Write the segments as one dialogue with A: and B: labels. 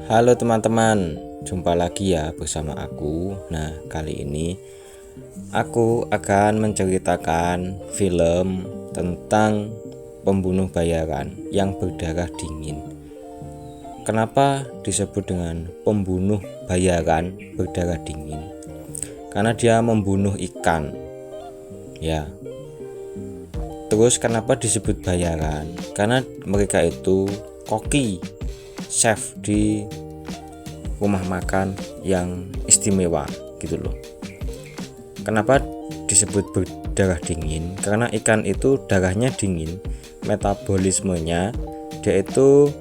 A: Halo teman-teman, jumpa lagi ya bersama aku. Nah, kali ini aku akan menceritakan film tentang pembunuh bayaran yang berdarah dingin. Kenapa disebut dengan pembunuh bayaran berdarah dingin? Karena dia membunuh ikan. Ya. Terus kenapa disebut bayaran? Karena mereka itu koki, chef di rumah makan yang istimewa gitu loh. Kenapa disebut berdarah dingin? Karena ikan itu darahnya dingin, metabolismenya dia itu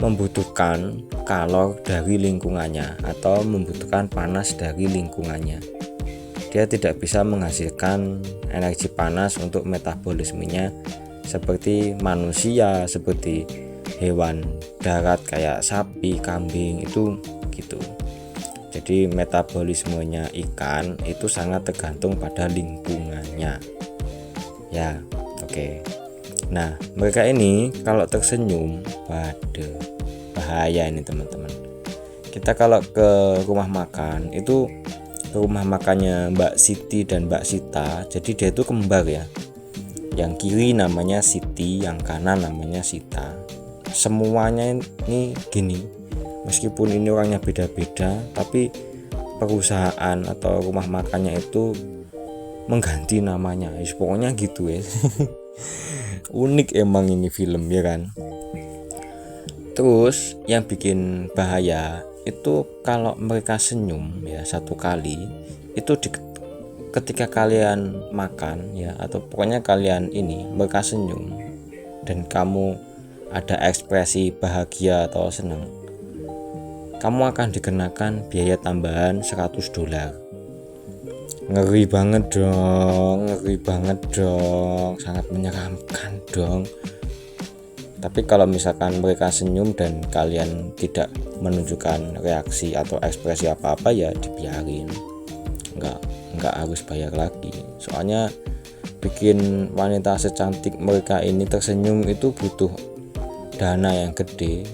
A: membutuhkan kalor dari lingkungannya atau membutuhkan panas dari lingkungannya. Dia tidak bisa menghasilkan energi panas untuk metabolismenya seperti manusia, seperti hewan darat kayak sapi, kambing itu gitu. Jadi metabolismenya ikan itu sangat tergantung pada lingkungannya. Ya, oke. Nah, mereka ini kalau tersenyum, waduh, bahaya ini teman-teman. Kita kalau ke rumah makan itu ke rumah makannya Mbak Siti dan Mbak Sita. Jadi dia itu kembar ya. Yang kiri namanya Siti, yang kanan namanya Sita. Semuanya ini gini, meskipun ini orangnya beda-beda, tapi perusahaan atau rumah makannya itu mengganti namanya. Pokoknya gitu ya. Unik emang ini film ya kan. Terus yang bikin bahaya itu kalau mereka senyum ya satu kali itu ketika kalian makan ya, atau pokoknya kalian ini mereka senyum dan kamu ada ekspresi bahagia atau senang, kamu akan dikenakan biaya tambahan $100. Ngeri banget dong, sangat menyeramkan dong. Tapi kalau misalkan mereka senyum dan kalian tidak menunjukkan reaksi atau ekspresi apa-apa ya dibiarin, nggak harus bayar lagi. Soalnya bikin wanita secantik mereka ini tersenyum itu butuh dana yang gede.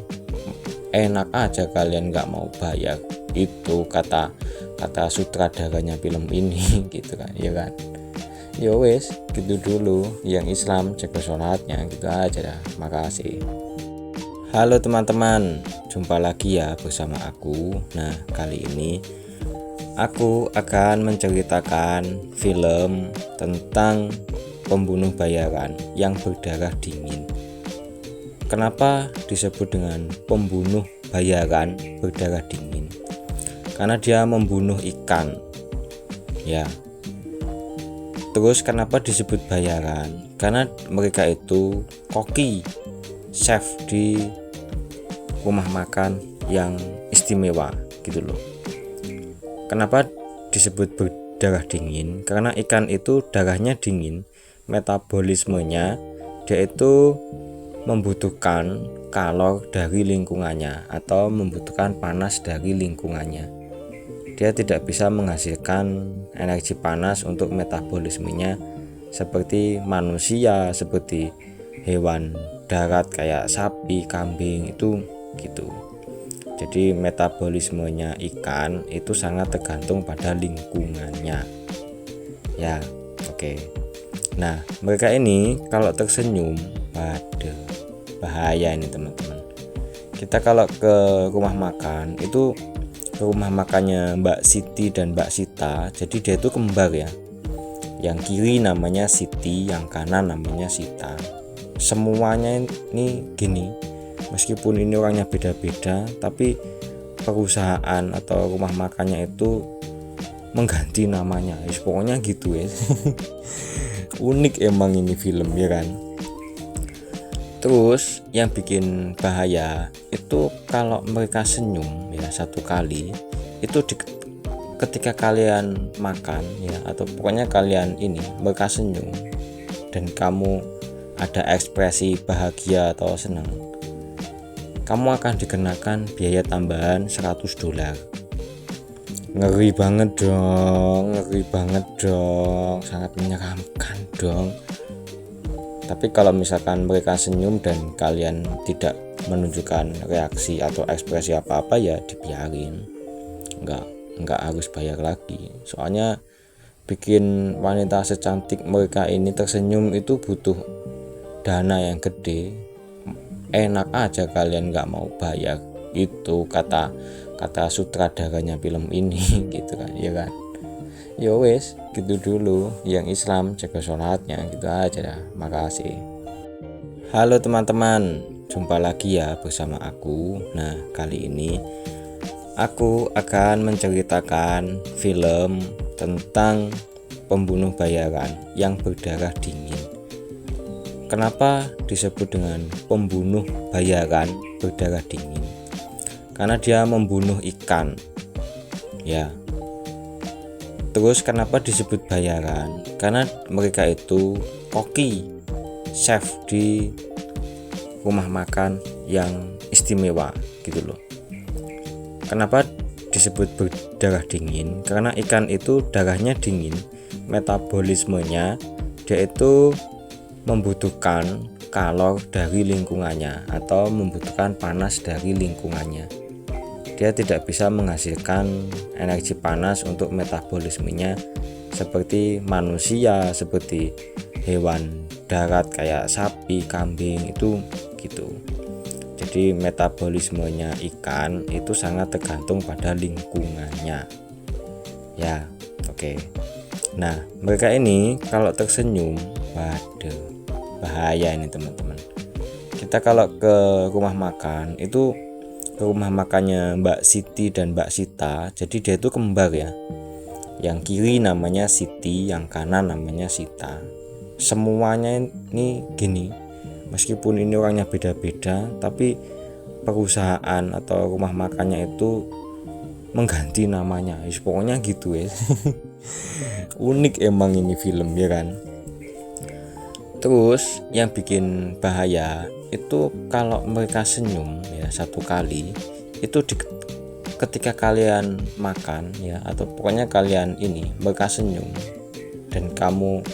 A: Enak aja kalian nggak mau bayar, itu kata sutradaranya film ini gitu kan ya kan. Ya wes gitu dulu, yang Islam jaga sholatnya gitu aja dah. Makasih. Halo teman-teman, jumpa lagi ya bersama aku. Nah, kali ini aku akan menceritakan film tentang pembunuh bayaran yang berdarah dingin. Kenapa disebut dengan pembunuh bayaran berdarah dingin? Karena dia membunuh ikan. Ya. Terus kenapa disebut bayaran? Karena mereka itu koki, chef di rumah makan yang istimewa gitu loh. Kenapa disebut berdarah dingin? Karena ikan itu darahnya dingin, metabolismenya dia itu membutuhkan kalor dari lingkungannya atau membutuhkan panas dari lingkungannya. Dia tidak bisa menghasilkan energi panas untuk metabolismenya seperti manusia, seperti hewan darat kayak sapi, kambing itu gitu. Jadi metabolismenya ikan itu sangat tergantung pada lingkungannya. Ya, oke. Nah, mereka ini kalau tersenyum, waduh, bahaya ini teman-teman. Kita kalau ke rumah makan itu ke rumah makannya Mbak Siti dan Mbak Sita. Jadi dia itu kembar ya. Yang kiri namanya Siti, yang kanan namanya Sita. Semuanya ini gini, meskipun ini orangnya beda-beda, tapi perusahaan atau rumah makannya itu mengganti namanya. Pokoknya gitu ya. Unik emang ini film ya kan. Terus yang bikin bahaya itu kalau mereka senyum ya satu kali itu ketika kalian makan ya, atau pokoknya kalian ini mereka senyum dan kamu ada ekspresi bahagia atau senang, kamu akan dikenakan biaya tambahan $100. Ngeri banget dong, sangat menyeramkan dong. Tapi kalau misalkan mereka senyum dan kalian tidak menunjukkan reaksi atau ekspresi apa-apa, ya dibiarin, nggak harus bayar lagi. Soalnya bikin wanita secantik mereka ini tersenyum itu butuh dana yang gede. Enak aja kalian nggak mau bayar, itu kata sutradaranya film ini gitu kan, ya kan. Ya wes, gitu dulu. Yang Islam jaga sholatnya, gitu aja dah. Makasih. Halo teman-teman, jumpa lagi ya bersama aku. Nah, kali ini aku akan menceritakan film tentang pembunuh bayaran yang berdarah dingin. Kenapa disebut dengan pembunuh bayaran berdarah dingin? Karena dia membunuh ikan, ya. Terus kenapa disebut bayaran? Karena mereka itu koki, chef di rumah makan yang istimewa gitu loh. Kenapa disebut berdarah dingin? Karena ikan itu darahnya dingin, metabolismenya dia itu membutuhkan kalor dari lingkungannya atau membutuhkan panas dari lingkungannya. Dia tidak bisa menghasilkan energi panas untuk metabolismenya seperti manusia, seperti hewan darat kayak sapi, kambing itu gitu. Jadi metabolismenya ikan itu sangat tergantung pada lingkungannya. Ya, oke. Nah, mereka ini kalau tersenyum, waduh, bahaya ini teman-teman. Kita kalau ke rumah makan itu, ke rumah makannya Mbak Siti dan Mbak Sita, jadi dia itu kembar ya. Yang kiri namanya Siti, yang kanan namanya Sita. Semuanya ini gini, meskipun ini orangnya beda-beda, tapi perusahaan atau rumah makannya itu mengganti namanya. Pokoknya gitu ya. Unik emang ini film, ya kan. Terus yang bikin bahaya itu kalau mereka senyum ya satu kali itu ketika kalian makan ya, atau pokoknya kalian ini mereka senyum dan kamu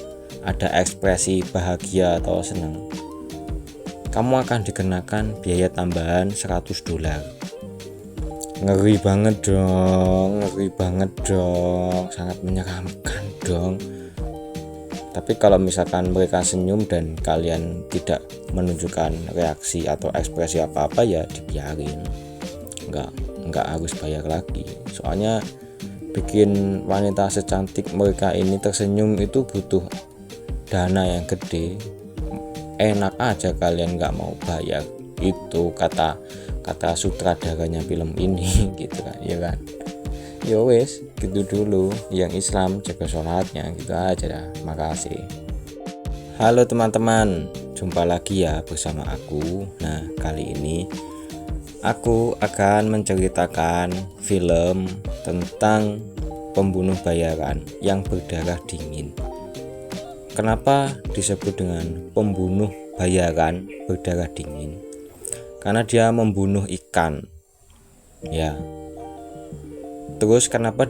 A: ada ekspresi bahagia atau senang, kamu akan dikenakan biaya tambahan $100. Ngeri banget dong, sangat menyeramkan dong. Tapi kalau misalkan mereka senyum dan kalian tidak menunjukkan reaksi atau ekspresi apa-apa, ya dibiarin, nggak harus bayar lagi. Soalnya bikin wanita secantik mereka ini tersenyum itu butuh dana yang gede. Enak aja kalian nggak mau bayar, itu kata sutradaranya film ini gitu kan, ya kan. Ya wes, gitu dulu. Yang Islam jaga sholatnya, gitu aja dah. Makasih. Halo teman-teman, jumpa lagi ya bersama aku. Nah, kali ini aku akan menceritakan film tentang pembunuh bayaran yang berdarah dingin. Kenapa disebut dengan pembunuh bayaran berdarah dingin? Karena dia membunuh ikan, ya. Terus kenapa